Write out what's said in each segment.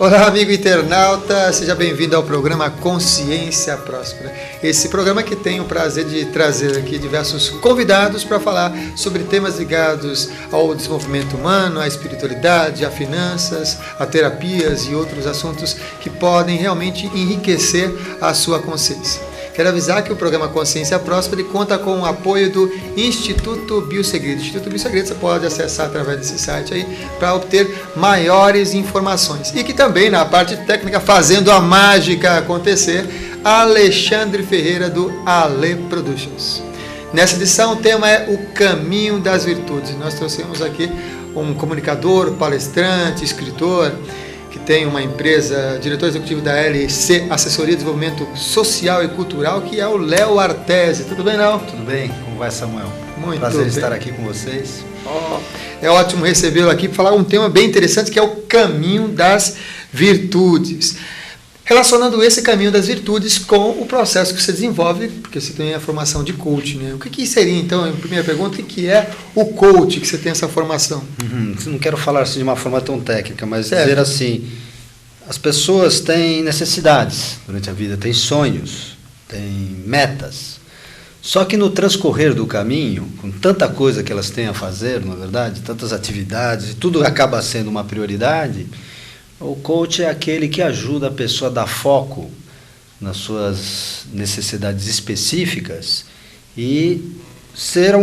Olá, amigo internauta, seja bem-vindo ao programa Consciência Próspera. Esse programa que tem o prazer de trazer aqui diversos convidados para falar sobre temas ligados ao desenvolvimento humano, à espiritualidade, a finanças, a terapias e outros assuntos que podem realmente enriquecer a sua consciência. Quero avisar que o programa Consciência Próspera conta com o apoio do Instituto Biosegredo. Instituto Biosegredo você pode acessar através desse site aí para obter maiores informações. E que também na parte técnica, fazendo a mágica acontecer, Alexandre Ferreira do Ale Productions. Nessa edição o tema é o caminho das virtudes. Nós trouxemos aqui um comunicador, palestrante, escritor, que tem uma empresa, diretor executivo da LC, Assessoria de Desenvolvimento Social e Cultural, que é o Léo Artesi. Tudo bem, Léo? Tudo bem? Como vai, Samuel? Muito prazer bem. Estar aqui com vocês. É ótimo recebê-lo aqui para falar um tema bem interessante, que é o caminho das virtudes. Relacionando esse caminho das virtudes com o processo que você desenvolve, porque você tem a formação de coach, né? O que seria, então, a primeira pergunta, o que é o coach, que você tem essa formação? Não quero falar assim de uma forma tão técnica, mas certo. Dizer assim, as pessoas têm necessidades durante a vida, têm sonhos, têm metas. Só que no transcorrer do caminho, com tanta coisa que elas têm a fazer, na verdade, tantas atividades, e tudo acaba sendo uma prioridade, o coach é aquele que ajuda a pessoa a dar foco nas suas necessidades específicas e ser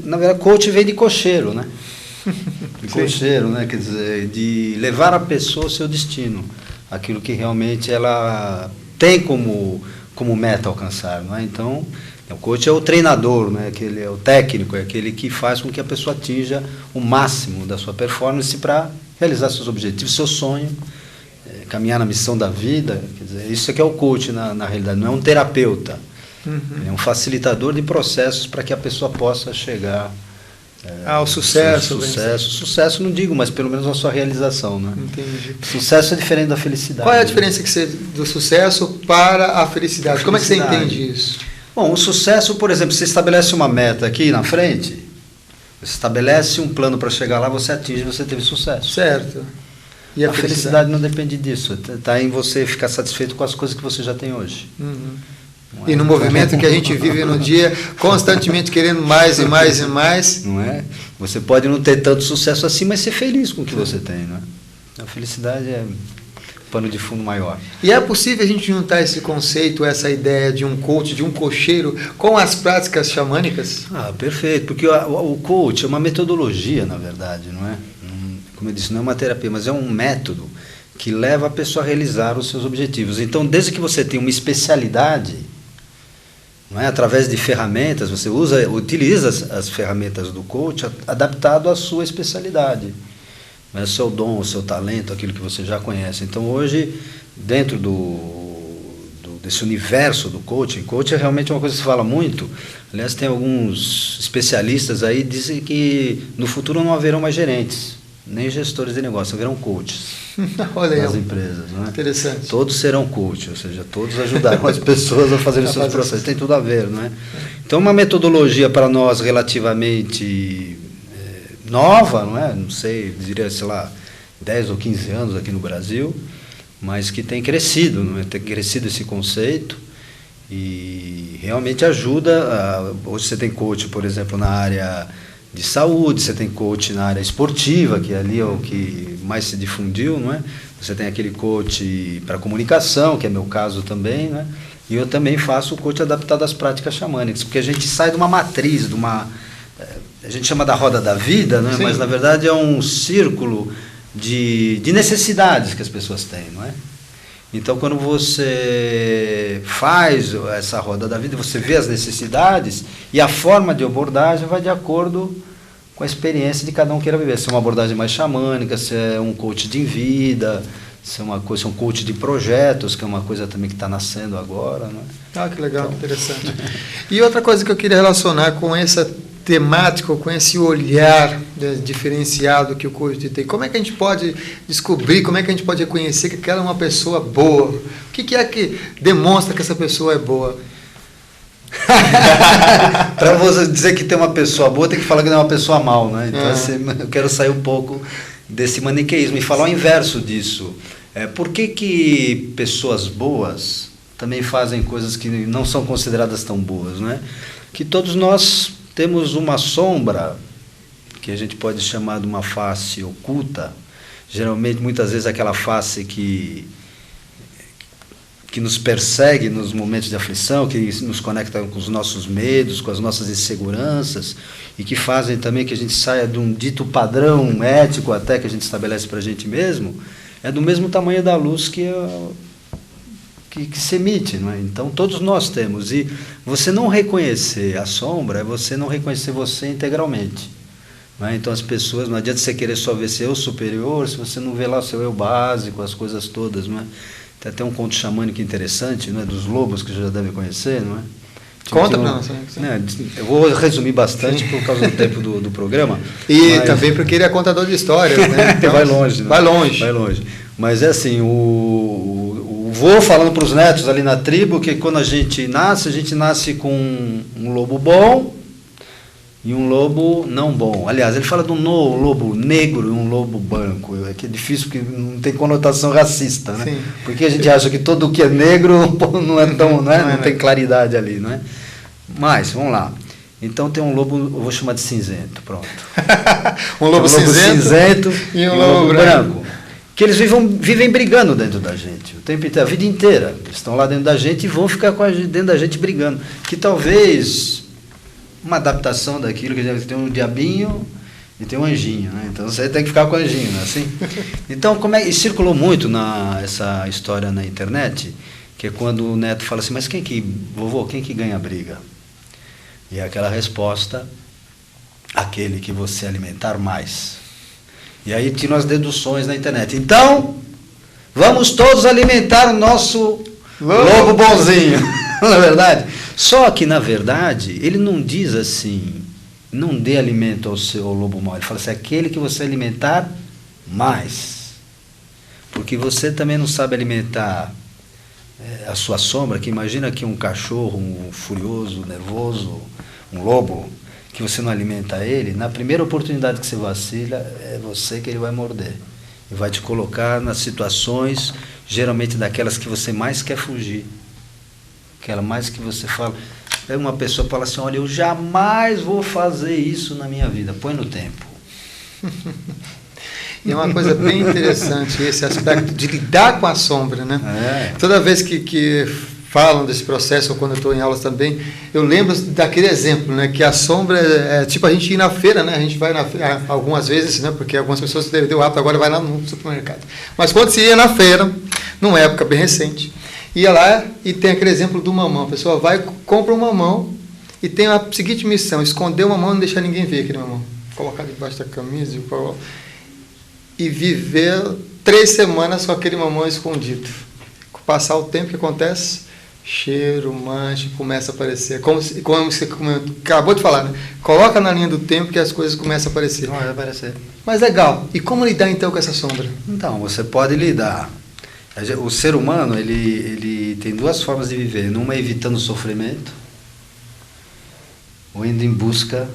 na verdade, coach vem de cocheiro, né? De cocheiro, né? Quer dizer, de levar a pessoa ao seu destino, aquilo que realmente ela tem como meta alcançar, não é? Então, o coach é o treinador, né? Aquele é o técnico, é aquele que faz com que a pessoa atinja o máximo da sua performance para realizar seus objetivos, seu sonho, caminhar na missão da vida. Quer dizer, isso é que é o coach na realidade, não é um terapeuta. Ele é um facilitador de processos para que a pessoa possa chegar ao sucesso. Sucesso não digo, mas pelo menos a sua realização, né? Entendi. Sucesso é diferente da felicidade. Qual é a diferença do sucesso para a felicidade? Como é que você entende isso? Bom, o sucesso, por exemplo, você estabelece uma meta aqui na frente, você estabelece um plano para chegar lá, você atinge, você teve sucesso. Certo. E a felicidade não depende disso, está em você ficar satisfeito com as coisas que você já tem hoje. E no movimento que a gente vive no dia, constantemente querendo mais e mais e mais. Não é? Você pode não ter tanto sucesso assim, mas ser feliz com o que você tem, não é? A felicidade é pano de fundo maior. E é possível a gente juntar esse conceito, essa ideia de um coach, de um cocheiro, com as práticas xamânicas? Perfeito, porque o coach é uma metodologia, na verdade, não é? Como eu disse, não é uma terapia, mas é um método que leva a pessoa a realizar os seus objetivos. Então, desde que você tem uma especialidade, não é? Através de ferramentas, você utiliza as ferramentas do coach adaptado à sua especialidade. O seu dom, o seu talento, aquilo que você já conhece. Então, hoje, dentro desse universo do coaching é realmente uma coisa que se fala muito. Aliás, tem alguns especialistas aí que dizem que no futuro não haverão mais gerentes, nem gestores de negócio, haverão coaches nas empresas. Não é? Interessante. Todos serão coaches, ou seja, todos ajudarão as pessoas a fazerem os seus processos. Tem tudo a ver, não é? Então, uma metodologia para nós relativamente nova, não é? Não sei, diria, 10 ou 15 anos aqui no Brasil, mas que tem crescido, não é? Tem crescido esse conceito e realmente ajuda. Hoje você tem coach, por exemplo, na área de saúde, você tem coach na área esportiva, que ali é o que mais se difundiu, não é? Você tem aquele coach para comunicação, que é meu caso também, né? E eu também faço o coach adaptado às práticas xamânicas, porque a gente sai de uma matriz, a gente chama da roda da vida, né? Mas na verdade é um círculo de necessidades que as pessoas têm, não é? Então, quando você faz essa roda da vida, você vê as necessidades e a forma de abordagem vai de acordo com a experiência de cada um queira viver. Se é uma abordagem mais xamânica, se é um coach de vida, se é um coach de projetos, que é uma coisa também que está nascendo agora, né? Que legal, então, interessante. E outra coisa que eu queria relacionar com essa temática, com esse olhar diferenciado que o coach tem, como é que a gente pode descobrir, como é que a gente pode reconhecer que aquela é uma pessoa boa? O que é que demonstra que essa pessoa é boa? Para você dizer que tem uma pessoa boa, tem que falar que não é uma pessoa mal, né? Então, assim, eu quero sair um pouco desse maniqueísmo e falar o inverso disso. Por que pessoas boas também fazem coisas que não são consideradas tão boas, né? Que todos nós temos uma sombra, que a gente pode chamar de uma face oculta, geralmente, muitas vezes, aquela face que nos persegue nos momentos de aflição, que nos conecta com os nossos medos, com as nossas inseguranças, e que fazem também que a gente saia de um dito padrão ético até que a gente estabelece para a gente mesmo, é do mesmo tamanho da luz que se emite, não é? Então todos nós temos, e você não reconhecer a sombra é você não reconhecer você integralmente, não é? Então as pessoas, não adianta você querer só ver seu eu superior se você não vê lá o seu eu básico, as coisas todas, não é? Tem até um conto xamânico interessante, não é? Dos lobos, que você já deve conhecer, não é? Conta para nós. Eu vou resumir bastante por causa do tempo do programa. E também porque ele é contador de histórias, né? Então, vai longe. Né? Vai longe. Mas é assim, o vô falando para os netos ali na tribo que quando a gente nasce com um lobo bom e um lobo não bom. Aliás, ele fala de um lobo negro e um lobo branco. É que é difícil porque não tem conotação racista, né? Sim. Porque a gente acha que todo o que é negro não é tão, não tem claridade ali, não é? Mas, vamos lá. Então tem um lobo, eu vou chamar de cinzento, pronto. um lobo cinzento e um lobo branco. Que eles vivem brigando dentro da gente, o tempo inteiro, a vida inteira. Eles estão lá dentro da gente e vão ficar dentro da gente brigando. Que talvez uma adaptação daquilo que tem um diabinho e tem um anjinho, né? Então você tem que ficar com o anjinho, né? Assim? Então, e circulou muito essa história na internet, que é quando o neto fala assim, mas vovô, quem que ganha a briga? E é aquela resposta, aquele que você alimentar mais. E aí tiram as deduções na internet. Então, vamos todos alimentar o nosso lobo bonzinho. Não é verdade? Só que, na verdade, ele não diz assim, não dê alimento ao seu lobo mau. Ele fala assim, aquele que você alimentar mais. Porque você também não sabe alimentar a sua sombra, que imagina que um cachorro, um furioso, nervoso, um lobo, que você não alimenta ele, na primeira oportunidade que você vacila, é você que ele vai morder. E vai te colocar nas situações, geralmente daquelas que você mais quer fugir. Aquela mais que você fala. Aí uma pessoa fala assim, olha, eu jamais vou fazer isso na minha vida. Põe no tempo. E é uma coisa bem interessante esse aspecto de lidar com a sombra, né? Toda vez que falam desse processo, ou quando eu estou em aulas também, eu lembro daquele exemplo, né? Que a sombra é tipo a gente ir na feira, né? A gente vai na feira algumas vezes, né? Porque algumas pessoas deu hábito, agora vai lá no supermercado. Mas quando se ia na feira, numa época bem recente, ia lá e tem aquele exemplo do mamão. A pessoa vai, compra um mamão e tem a seguinte missão, esconder o mamão e não deixar ninguém ver aquele mamão. Colocar debaixo da camisa e viver 3 semanas com aquele mamão escondido. Passar o tempo, que acontece? Cheiro, mancha, começa a aparecer. Como você acabou de falar, né? Coloca na linha do tempo que as coisas começam a aparecer. Vai aparecer. Mas legal. E como lidar então com essa sombra? Então, você pode lidar. O ser humano, ele tem 2 formas de viver. Uma é evitando o sofrimento, ou indo em busca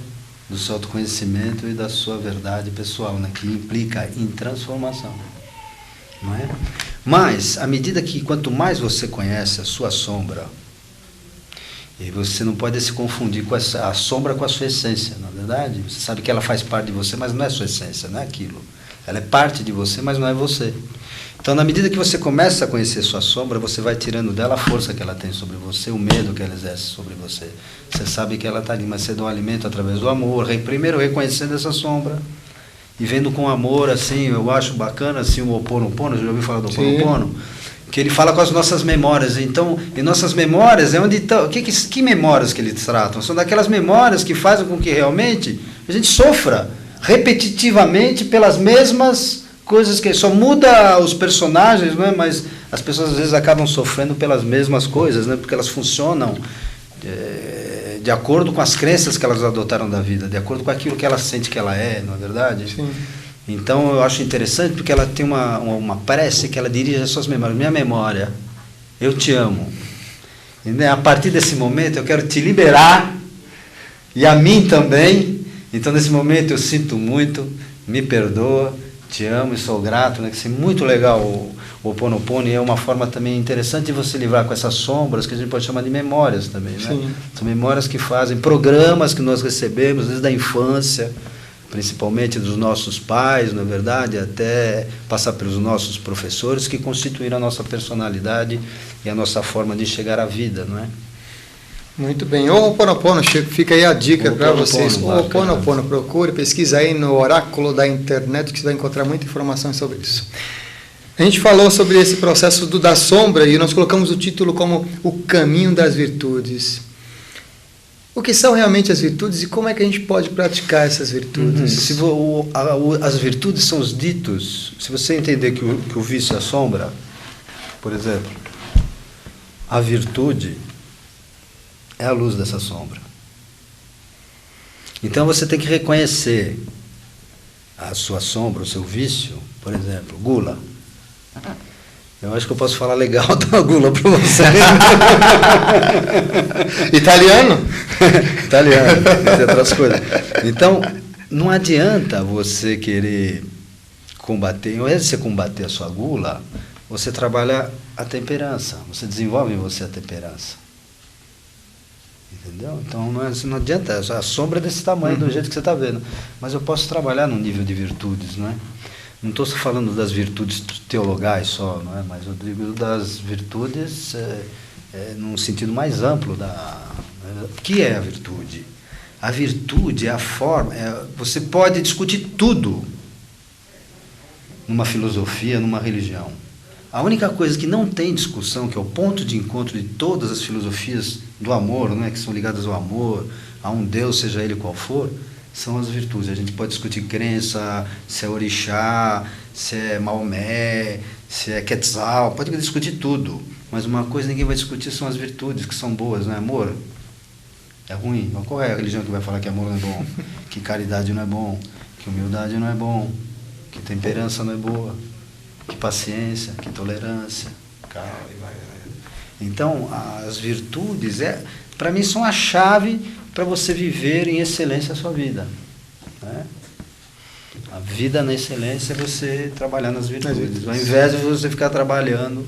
do seu autoconhecimento e da sua verdade pessoal, né? Que implica em transformação. Não é? Mas, à medida que quanto mais você conhece a sua sombra, e você não pode se confundir com a sombra com a sua essência, não é verdade? Você sabe que ela faz parte de você, mas não é sua essência, não é aquilo. Ela é parte de você, mas não é você. Então, na medida que você começa a conhecer sua sombra, você vai tirando dela a força que ela tem sobre você, o medo que ela exerce sobre você. Você sabe que ela está ali, mas você dá um alimento através do amor, primeiro reconhecendo essa sombra, e vendo com amor, assim, eu acho bacana, assim, o Ho'oponopono, já ouviu falar do Ho'oponopono? Que ele fala com as nossas memórias. Então, em nossas memórias é onde estão... Que memórias que eles tratam? São daquelas memórias que fazem com que realmente a gente sofra repetitivamente pelas mesmas coisas, que só muda os personagens, não é? Mas as pessoas às vezes acabam sofrendo pelas mesmas coisas, né? Porque elas funcionam de acordo com as crenças que elas adotaram da vida, de acordo com aquilo que ela sente que ela é, não é verdade? Sim. Então eu acho interessante porque ela tem uma prece que ela dirige as suas memórias. Minha memória, eu te amo. E, né, a partir desse momento eu quero te liberar, e a mim também. Então nesse momento eu sinto muito, me perdoa, te amo e sou grato, né? Que isso é muito legal. O Ho'oponopono é uma forma também interessante de você livrar com essas sombras, que a gente pode chamar de memórias também, né? Sim. São memórias que fazem programas que nós recebemos desde a infância, principalmente dos nossos pais, na verdade, até passar pelos nossos professores, que constituíram a nossa personalidade e a nossa forma de chegar à vida, não é? Muito bem. O Ho'oponopono, Chico, fica aí a dica para vocês. O Ho'oponopono, procure, pesquisa aí no oráculo da internet, que você vai encontrar muita informação sobre isso. A gente falou sobre esse processo da sombra e nós colocamos o título como O Caminho das Virtudes. O que são realmente as virtudes e como é que a gente pode praticar essas virtudes? As virtudes são os ditos. Se você entender que o vício é a sombra, por exemplo, a virtude é a luz dessa sombra. Então você tem que reconhecer a sua sombra, o seu vício, por exemplo, gula. Eu acho que eu posso falar legal da gula para você. Italiano? Italiano, entre outras coisas. Então, não adianta você querer combater, ao invés de você combater a sua gula, você trabalha a temperança, você desenvolve em você a temperança. Entendeu? Então não adianta, a sombra é desse tamanho, do jeito que você está vendo. Mas eu posso trabalhar num nível de virtudes, não é? Não estou falando das virtudes teologais só, não é? Mas eu digo das virtudes num sentido mais amplo. O que é a virtude? A virtude é a forma. Você pode discutir tudo numa filosofia, numa religião. A única coisa que não tem discussão, que é o ponto de encontro de todas as filosofias do amor, né, que são ligadas ao amor, a um Deus, seja ele qual for, são as virtudes. A gente pode discutir crença, se é orixá, se é Maomé, se é Quetzal, pode discutir tudo. Mas uma coisa ninguém vai discutir são as virtudes, que são boas, né? Amor é ruim. Qual é a religião que vai falar que amor não é bom? Que caridade não é bom? Que humildade não é bom? Que temperança não é boa? Que paciência, que tolerância. Então, as virtudes, para mim, são a chave para você viver em excelência a sua vida. Né? A vida na excelência é você trabalhar nas virtudes. Ao invés de você ficar trabalhando,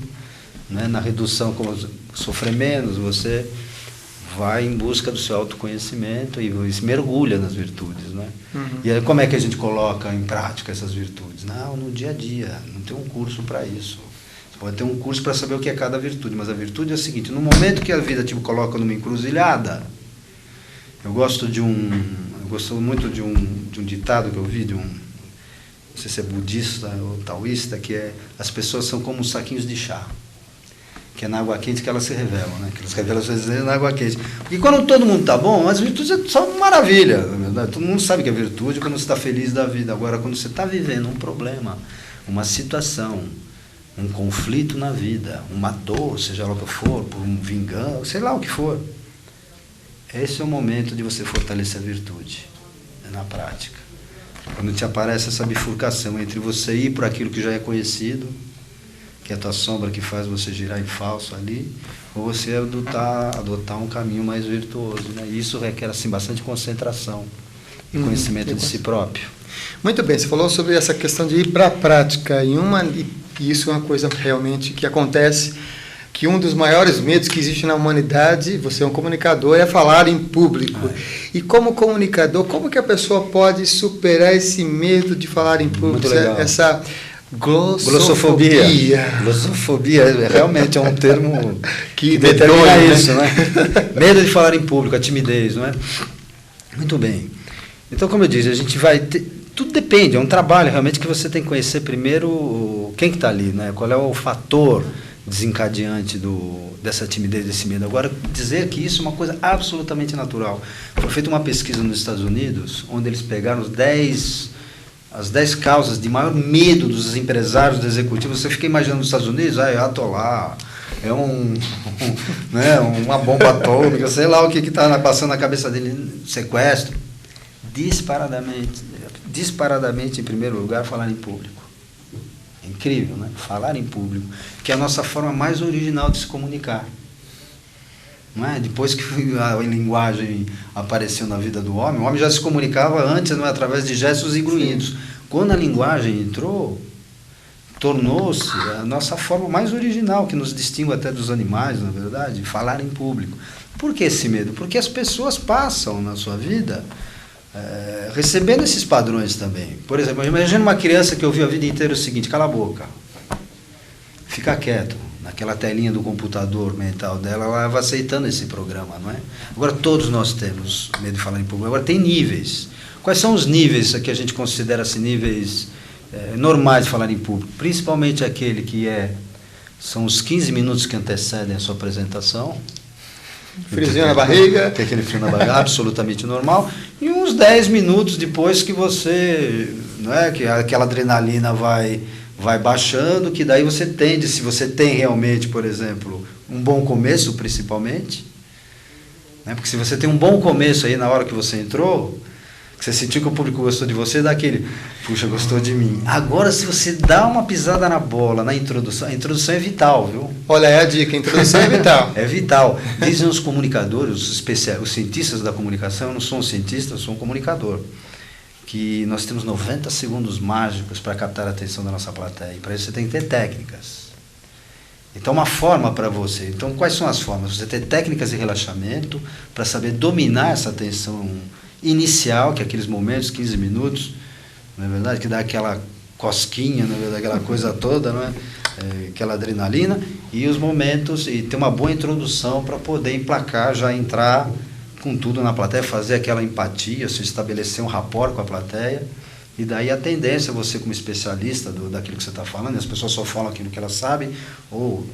né, na redução, como sofrer menos, você vai em busca do seu autoconhecimento e se mergulha nas virtudes. Né? E aí, como é que a gente coloca em prática essas virtudes? Não, no dia a dia, não tem um curso para isso. Você pode ter um curso para saber o que é cada virtude, mas a virtude é o seguinte: no momento que a vida te coloca numa encruzilhada, eu gosto muito de um ditado que eu vi, não sei se é budista ou taoísta, que é: as pessoas são como uns saquinhos de chá, que é na água quente que elas se revelam, né? Que elas revelam suas ideias na água quente. Porque quando todo mundo está bom, as virtudes são maravilha, na verdade. Todo mundo sabe que é virtude quando você está feliz da vida. Agora, quando você está vivendo um problema, uma situação, um conflito na vida, uma dor, seja lá o que for, por um vingança, sei lá o que for, esse é o momento de você fortalecer a virtude, na prática. Quando te aparece essa bifurcação entre você ir por aquilo que já é conhecido, que é a tua sombra que faz você girar em falso ali, ou você adotar um caminho mais virtuoso. Né? E isso requer assim, bastante concentração e conhecimento de si próprio. Muito bem, você falou sobre essa questão de ir para a prática, e isso é uma coisa realmente que acontece, que um dos maiores medos que existe na humanidade, você é um comunicador, é falar em público. E como comunicador, como que a pessoa pode superar esse medo de falar em público, essa glossofobia? Glossofobia realmente é um termo que determina isso, né? Medo de falar em público, a timidez, não é? Muito bem. Então, como eu disse, a gente vai tudo depende, é um trabalho realmente que você tem que conhecer primeiro quem que está ali, né? Qual é o fator desencadeante dessa timidez, desse medo. Agora, dizer que isso é uma coisa absolutamente natural. Foi feita uma pesquisa nos Estados Unidos, onde eles pegaram as 10 causas de maior medo dos empresários, dos executivos. Você fica imaginando nos Estados Unidos, eu estou lá, é né, uma bomba atômica, sei lá o que está passando na cabeça dele, sequestro. Disparadamente, em primeiro lugar, falar em público. É incrível, né? Falar em público, que é a nossa forma mais original de se comunicar. Não é? Depois que a linguagem apareceu na vida do homem, o homem já se comunicava antes, não é? Através de gestos e grunhidos. quando a linguagem entrou, tornou-se a nossa forma mais original, que nos distingue até dos animais, na verdade, falar em público. Por que esse medo? Porque as pessoas passam na sua vida recebendo esses padrões também. Por exemplo, imagina uma criança que ouviu a vida inteira o seguinte: cala a boca, fica quieto. Naquela telinha do computador mental dela, ela vai aceitando esse programa, não é? Agora, todos nós temos medo de falar em público. Agora, tem níveis. Quais são os níveis que a gente considera assim, níveis normais de falar em público? Principalmente aquele que são os 15 minutos que antecedem a sua apresentação. Friozinho na barriga. Tem aquele frio na barriga, absolutamente normal. E uns 10 minutos depois que você, não é, que aquela adrenalina vai baixando, que daí você tende, se você tem realmente, por exemplo, um bom começo, principalmente, né? Porque se você tem um bom começo aí na hora que você entrou, que você sentiu que o público gostou de você, dá aquele, puxa, gostou de mim. Agora, se você dá uma pisada na bola na introdução, a introdução é vital, viu? Olha, é a dica, a introdução é vital. É vital. Dizem os comunicadores, os cientistas da comunicação, eu não sou um cientista, eu sou um comunicador, que nós temos 90 segundos mágicos para captar a atenção da nossa plateia. E para isso você tem que ter técnicas. Então, uma forma para você. Então, quais são as formas? Você ter técnicas de relaxamento para saber dominar essa atenção inicial, que é aqueles momentos, 15 minutos, não é verdade? Que dá aquela cosquinha, não é verdade? Aquela coisa toda, não é? Aquela adrenalina. E os momentos, e ter uma boa introdução para poder emplacar, já entrar com tudo na plateia, fazer aquela empatia, se estabelecer um rapport com a plateia, e daí a tendência, você como especialista daquilo que você está falando, as pessoas só falam aquilo que elas sabem, ou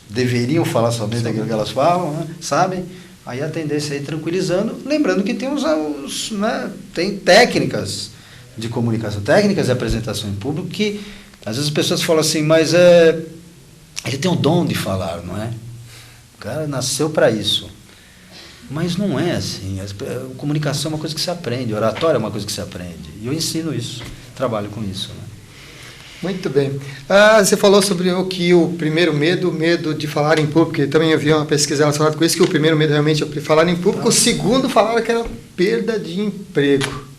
deveriam falar somente aquilo que elas falam, né? Sabem? Aí a tendência é ir tranquilizando, lembrando que tem né? Tem técnicas de comunicação, técnicas de apresentação em público, que às vezes as pessoas falam assim, mas ele tem o dom de falar, não é? O cara nasceu para isso. Mas não é assim. A comunicação é uma coisa que se aprende, oratória é uma coisa que se aprende. E eu ensino isso, trabalho com isso. Né? Muito bem. Você falou sobre o primeiro medo, o medo de falar em público, eu também havia uma pesquisa relacionada com isso, que o primeiro medo realmente é falar em público, o segundo falaram que era perda de emprego.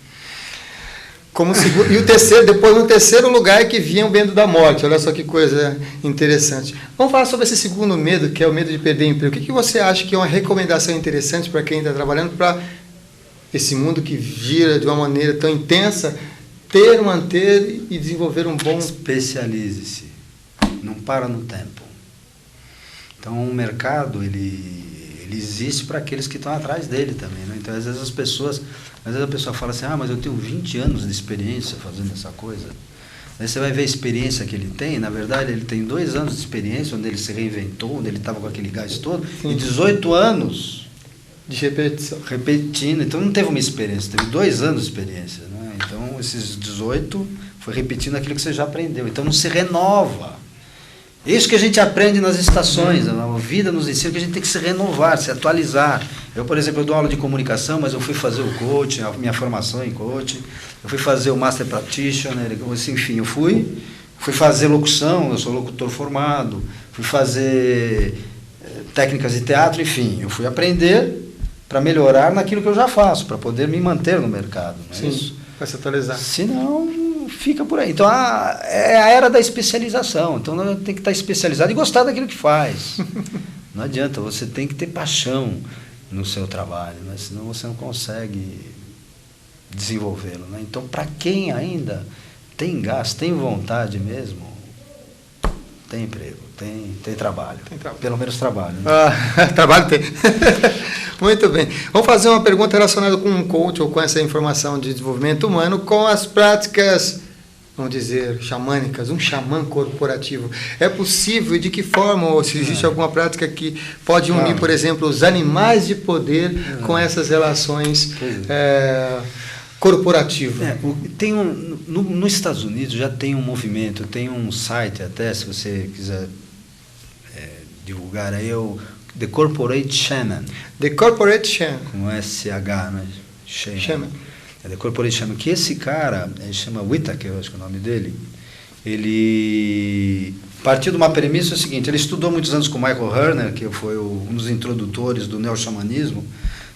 E o terceiro, depois no terceiro lugar é que vinha o medo da morte. Olha só que coisa interessante. Vamos falar sobre esse segundo medo, que é o medo de perder emprego. O que você acha que é uma recomendação interessante para quem está trabalhando para esse mundo que gira de uma maneira tão intensa, manter e desenvolver um bom... Especialize-se. Não para no tempo. Então, o mercado, ele existe para aqueles que estão atrás dele também. Né? Então, às vezes a pessoa fala assim, mas eu tenho 20 anos de experiência fazendo essa coisa. Aí você vai ver a experiência que ele tem, na verdade ele tem 2 anos de experiência, onde ele se reinventou, onde ele estava com aquele gás todo, e 18 anos de repetição. Repetindo. Então não teve uma experiência, teve 2 anos de experiência. Né? Então esses 18 foi repetindo aquilo que você já aprendeu. Então não se renova. Isso que a gente aprende nas estações, a vida nos ensina que a gente tem que se renovar, se atualizar. Eu, por exemplo, eu dou aula de comunicação, mas eu fui fazer o coaching, a minha formação em coaching, eu fui fazer o Master Practitioner, enfim, eu fui fazer locução, eu sou locutor formado, fui fazer técnicas de teatro, enfim, eu fui aprender para melhorar naquilo que eu já faço, para poder me manter no mercado. Não é Sim, isso? para se atualizar. Senão... fica por aí. Então, é a era da especialização. Então, tem que estar especializado e gostar daquilo que faz. Não adianta, você tem que ter paixão no seu trabalho, né? Senão você não consegue desenvolvê-lo. Né? Então, para quem ainda tem gás, tem vontade mesmo, tem emprego, tem trabalho. Pelo menos trabalho. Né? Trabalho tem. Muito bem. Vamos fazer uma pergunta relacionada com um coach ou com essa informação de desenvolvimento humano com as práticas, vamos dizer, xamânicas, um xamã corporativo. É possível e de que forma, ou se existe alguma prática que pode unir, por exemplo, os animais de poder com essas relações corporativas? Nos Estados Unidos já tem um movimento, tem um site até, se você quiser divulgar aí, The Corporate Shaman. The Corporate Shaman. Com SH, né? Shaman. The Corporate Shaman. Que esse cara, ele chama Whittaker, eu acho que é o nome dele, ele partiu de uma premissa seguinte, ele estudou muitos anos com Michael Herner, que foi um dos introdutores do neo-xamanismo,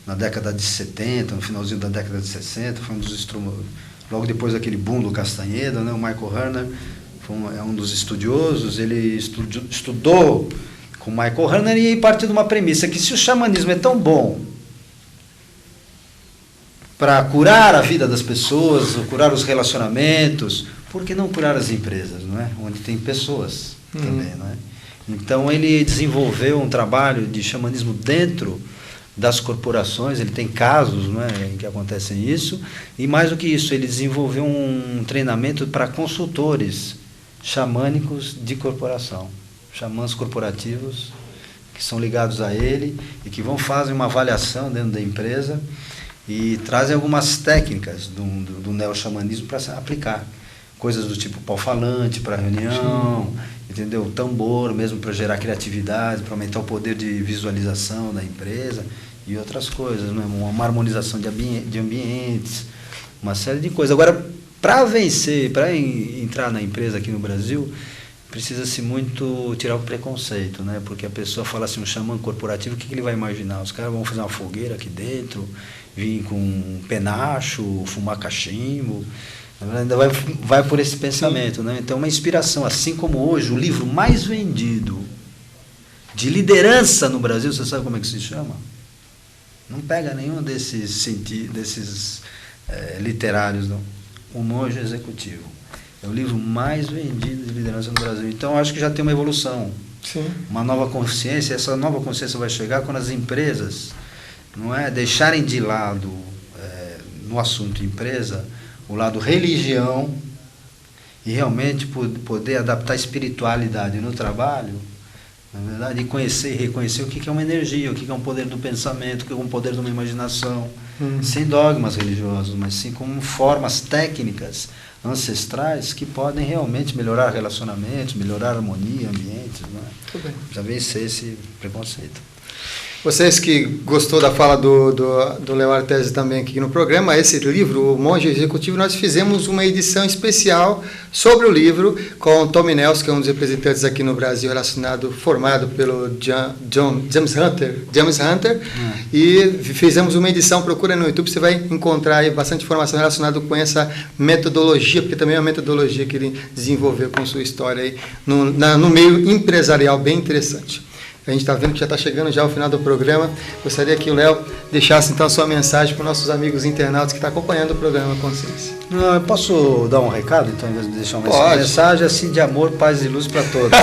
na década de 70, no finalzinho da década de 60, foi um dos logo depois daquele boom do Castanheda, né? O Michael Herner é um dos estudiosos, ele estudou com o Michael Herner e partiu de uma premissa que se o xamanismo é tão bom para curar a vida das pessoas, curar os relacionamentos, por que não curar as empresas, não é? Onde tem pessoas também, não é? Então ele desenvolveu um trabalho de xamanismo dentro das corporações, ele tem casos, não é, em que acontecem isso, e mais do que isso, ele desenvolveu um treinamento para consultores xamânicos de corporação, xamãs corporativos que são ligados a ele e que fazer uma avaliação dentro da empresa e trazem algumas técnicas do neo-xamanismo para aplicar. Coisas do tipo pau falante para reunião, entendeu? Tambor mesmo para gerar criatividade, para aumentar o poder de visualização da empresa e outras coisas, né? Uma harmonização de ambientes, uma série de coisas. Agora, para vencer, para entrar na empresa aqui no Brasil, precisa-se muito tirar o preconceito, né? Porque a pessoa fala assim, um xamã corporativo, o que ele vai imaginar? Os caras vão fazer uma fogueira aqui dentro, vir com um penacho, fumar cachimbo, ainda vai por esse pensamento, né? Então, uma inspiração, assim como hoje, o livro mais vendido de liderança no Brasil, você sabe como é que se chama? Não pega nenhum desses literários, não. O Monge Executivo. É o livro mais vendido de liderança no Brasil. Então, acho que já tem uma evolução. Sim. Uma nova consciência. Essa nova consciência vai chegar quando as empresas, não é, deixarem de lado, no assunto empresa, o lado religião e realmente poder adaptar a espiritualidade no trabalho, na verdade, e conhecer e reconhecer o que é uma energia, o que é um poder do pensamento, o que é um poder de uma imaginação, sem dogmas religiosos, mas sim como formas técnicas ancestrais que podem realmente melhorar relacionamentos, melhorar a harmonia, ambientes, né? Já vencer esse preconceito. Vocês que gostou da fala do Léo Artesi também aqui no programa, esse livro, O Monge Executivo, nós fizemos uma edição especial sobre o livro com o Tommy Nelson, que é um dos representantes aqui no Brasil formado pelo James Hunter, e fizemos uma edição, procura no YouTube, você vai encontrar aí bastante informação relacionada com essa metodologia, porque também é uma metodologia que ele desenvolveu com sua história aí no meio empresarial, bem interessante. A gente está vendo que já está chegando já ao final do programa. Gostaria que o Léo deixasse então a sua mensagem para os nossos amigos internautas que estão acompanhando o programa Consciência. Não, eu posso dar um recado, então, em vez de deixar uma mensagem assim de amor, paz e luz para todos.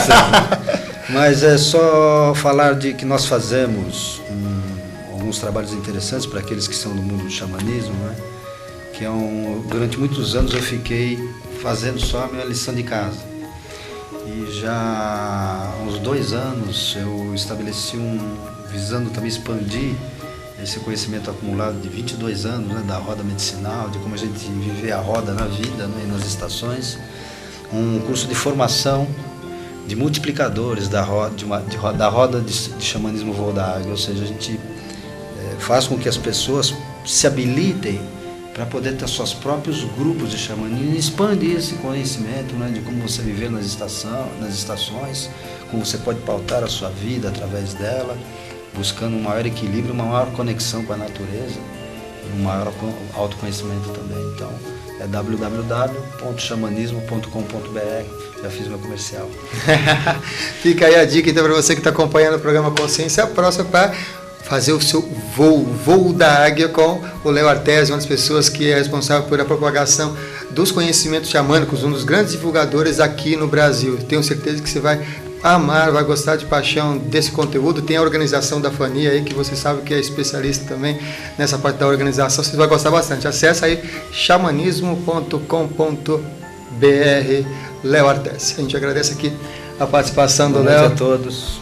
Mas é só falar de que nós fazemos alguns trabalhos interessantes para aqueles que são do mundo do xamanismo, né? Que durante muitos anos eu fiquei fazendo só a minha lição de casa. E já há uns 2 anos eu estabeleci visando também expandir esse conhecimento acumulado de 22 anos, né, da roda medicinal, de como a gente viver a roda na vida, né, e nas estações, um curso de formação de multiplicadores da roda de xamanismo voo da águia, ou seja, a gente faz com que as pessoas se habilitem para poder ter seus próprios grupos de xamanismo e expandir esse conhecimento, né, de como você viver nas estações, como você pode pautar a sua vida através dela, buscando um maior equilíbrio, uma maior conexão com a natureza e um maior autoconhecimento também. Então, é www.xamanismo.com.br. Já fiz meu comercial. Fica aí a dica então para você que está acompanhando o programa Consciência Próxima para fazer o seu voo da águia com o Léo Artesi, uma das pessoas que é responsável por a propagação dos conhecimentos xamânicos, um dos grandes divulgadores aqui no Brasil. Tenho certeza que você vai amar, vai gostar de paixão desse conteúdo. Tem a organização da Fania aí, que você sabe que é especialista também nessa parte da organização, você vai gostar bastante. Acesse aí xamanismo.com.br, Léo Artesi. A gente agradece aqui a participação do Léo. Boa noite a todos.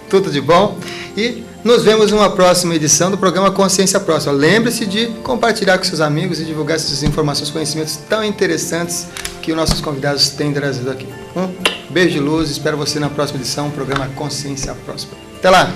Tudo de bom. E nos vemos numa próxima edição do programa Consciência Próxima. Lembre-se de compartilhar com seus amigos e divulgar essas informações, conhecimentos tão interessantes que os nossos convidados têm trazido aqui. Um beijo de luz, espero você na próxima edição do programa Consciência Próxima. Até lá!